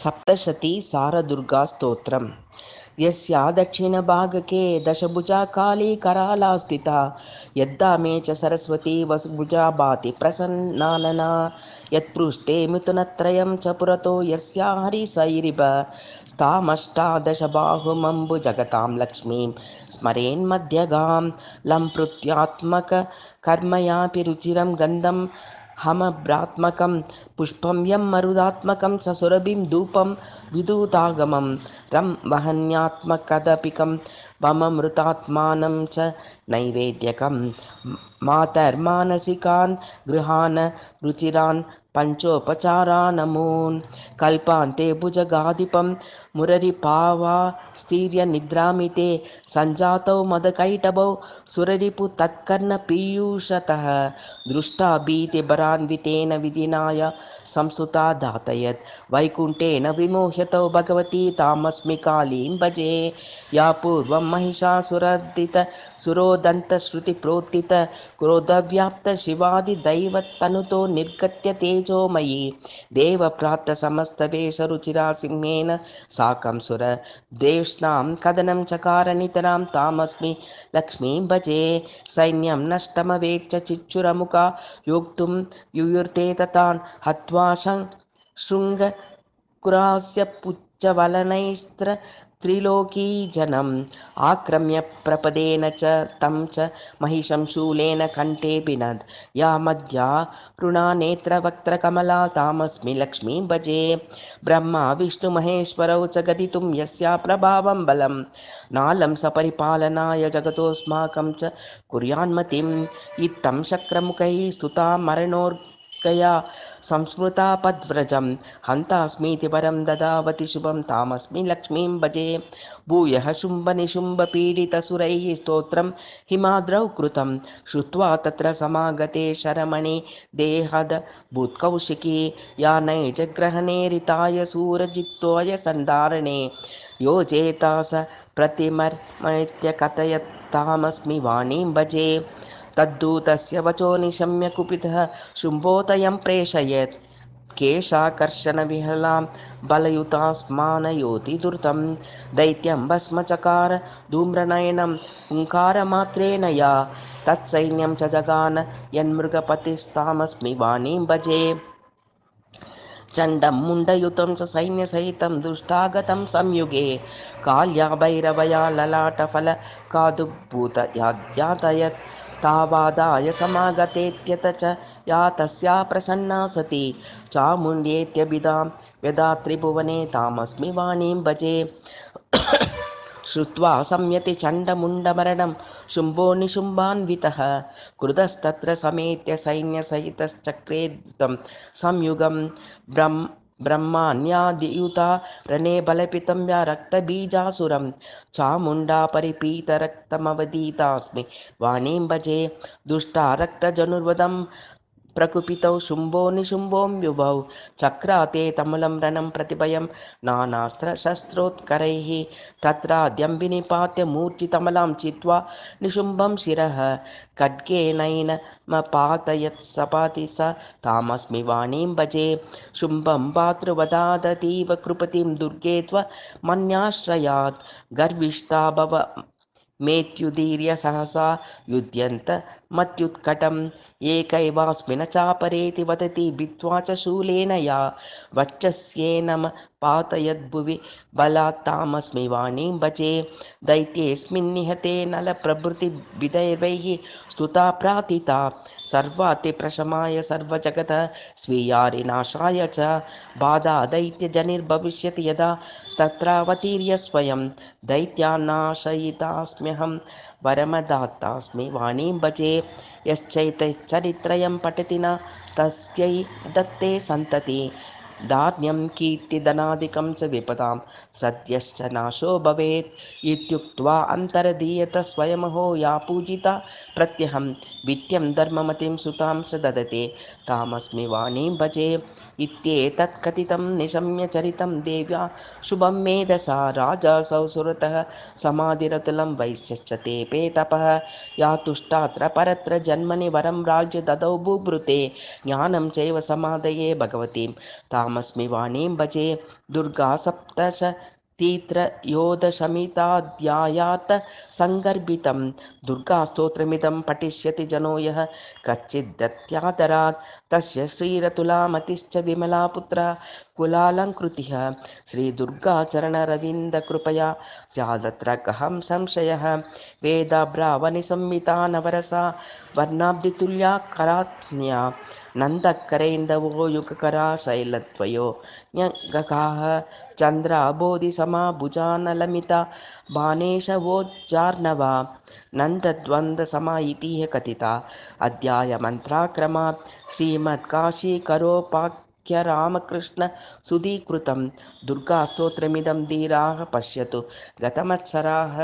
सप्तशती सारदुर्गास्तोत्रम्। यस्या दक्षिणभागके दशभुजा काली कराला स्थिता, यद्दा मे च सरस्वती वसुभुजा भाति प्रसन्नानना, यत्पृष्ठे मिथुनत्रयं च पुरतो यस्या हरिसैरिव, तामष्टादशबाहुमम्बु जगतां लक्ष्मीं स्मरेन्मध्यगां, लम्पृत्यात्मककर्मयापि रुचिरं गन्धं हमभ्रात्मकं पुष्पं यं मरुदात्मकं स सुरभिं धूपं विदूतागमं रं वहन्यात्मकदपिकं वममृतात्मानं च नैवेद्यकं मातर्मानसिकान् गृहान् रुचिरान् पञ्चोपचारानमून् कल्पान्ते भुजगाधिपं मुररिपावा स्थिर्यनिद्रामिते सञ्जातौ मदकैटभौ सुररिपु तत्कर्णपीयूषतः दृष्टा भीतिभरान्वितेन विधिनाय संस्तुता दातयत् वैकुण्ठेन विमोह्यतौ भगवती तामस्मि कालीं भजे या पूर्वं महिषासुरर्दित सुरोदन्तश्रुतिप्रोत्थित क्रोधव्याप्त शिवादिदैवतनुतो निर्गत्य तेजोमयी देवप्राप्तसमस्तवेषरुचिरा सिंहेन साकं सुर देष्णां कदनं चकार नितरां तामस्मि लक्ष्मीं भजे सैन्यं नष्टमवेक्ष चिच्चुरमुखा योक्तुं युयुर्ते ततान् हत्वा शृङ्गकुरास्य पुच्छवलनैस्त्र त्रिलोकीजनम् आक्रम्य प्रपदेन च तं च महिषं शूलेन कण्ठे बिनद् या मध्या रुणानेत्रवक्त्रकमला तामस्मि लक्ष्मीं भजे ब्रह्मा विष्णुमहेश्वरौ च गदितुं यस्या प्रभावं बलं नालं सपरिपालनाय जगतोऽस्माकं च कुर्यान्मतिम् इत्थं शक्रमुखैः स्तुता मरणोर्गया संस्मृता पद्व्रजं हन्तास्मीति वरं ददावति शुभं तामस्मि लक्ष्मीं भजे भूयः शुम्भनिशुम्भपीडितसुरैः स्तोत्रं हिमाद्रौ कृतं श्रुत्वा तत्र समागते शरमणि देहद भूत्कौशिकी या नैजग्रहणे रिताय सूरजित्वाय सन्धारणे योजेतास प्रतिमर्मयत्य कथयत्तामस्मि वाणीं भजे तद्दूतस्य वचो निशम्य कुपितः शुम्भोदयं प्रेषयत् केशाकर्षणविहलां बलयुतास्मानयोति दुर्तं दैत्यं भस्मचकार धूम्रनयनं हुङ्कारमात्रेण या तत्सैन्यं च जगान यन्मृगपतिस्तामस्मि वाणीं भजे चण्डं मुण्डयुतं च सैन्यसहितं दुष्टागतं संयुगे काल्या भैरवया ललाटफलकादुद्भूतयाद्यातयत् तावादाय समागतेत्यत च या तस्या प्रसन्ना सती चामुण्ड्येत्यभिधां व्यदात्रिभुवने तामस्मि वाणीं भजे श्रुत्वा संयति चण्डमुण्डमरणं शुम्भो निशुम्भान्वितः क्रुधस्तत्र समेत्य सैन्यसहितश्चक्रेद्धं संयुगं ब्रह्माण्यादियुता रणे बलपितं या रक्तबीजासुरं चामुण्डा परिपीतरक्तमवधीतास्मि वाणीं भजे दुष्टा रक्तजनुर्वदं प्रकुपितौ शुम्भो निशुम्भोऽम्युभौ चक्राते तमुलं रणं प्रतिभयं नानास्त्रशस्त्रोत्करैः तत्राद्यं विनिपात्य मूर्छितमलां चित्वा निशुम्भं शिरः खड्गेनैनमपातयत् सपाति स तामस्मि वाणीं भजे शुम्भं भातृवदादतीव कृपतिं दुर्गे त्वमन्याश्रयात् गर्विष्ठा भव मेत्युदीर्य सहसा युध्यन्त मत्युत्कटम् एकैवास्मि न चापरेति वदति भित्त्वा च शूलेन या वक्षस्येनम पातयद्भुवि बलात् तामस्मि वाणीं भजे दैत्येऽस्मिन् निहते नलप्रभृतिविदैर्वैः स्तुता प्रार्थिता सर्वातिप्रशमाय सर्वजगतः स्वीयारिनाशाय च बाधा दैत्यजनिर्भविष्यति यदा तत्रावतीर्य स्वयं दैत्यान्नाशयितास्म्यहं वरमदातास्मि वाणीं भजे यश्चैतश्चरित्रयं पठति न तस्यै दत्ते सन्तति धान्यं कीर्तिधनादिकं च विपदां सद्यश्च नाशो भवेत् इत्युक्त्वा अन्तर्धीयत स्वयमहो या पूजिता प्रत्यहं विद्यं धर्ममतिं सुतां च ददते तामस्मि वाणीं भजे इत्येतत् कथितं निशम्य चरितं देव्या शुभं मेधसा राजासौ सुरतः समाधिरतुलं वैश्चते पे तपः या तुष्टात्र परत्र जन्मनि वरं राज्य ददौ बुभृते ज्ञानं चैव समादये भगवतीं दुर्गामस्मि वाणीं भजे दुर्गा सप्तश तीत्रयोदशमिताध्यायात् सङ्गर्भितं दुर्गास्तोत्रमिदं पठिष्यति जनो यः कच्चिद्दत्यादरात् तस्य श्रीरतुलामतिश्च विमला पुत्रः कुलालङ्कृतिः श्रीदुर्गाचरणरविन्दकृपया स्यादत्र कः संशयः वेदब्राह्मणिसंहिता नवरसा वर्णाब्धितुल्या करात्म्या नन्दकरैन्दवो युगकरा शैलद्वयो न्यगकाः चन्द्राबोधिसमाभुजानलमिता बाणेशवोज्जार्णवा नन्दद्वन्द्वसमा इतिह कथिता अध्यायमन्त्राक्रमात् श्रीमत्काशीकरोपाख्यरामकृष्ण सुधीकृतं दुर्गास्तोत्रमिदं धीराः पश्यतु गतमत्सराः।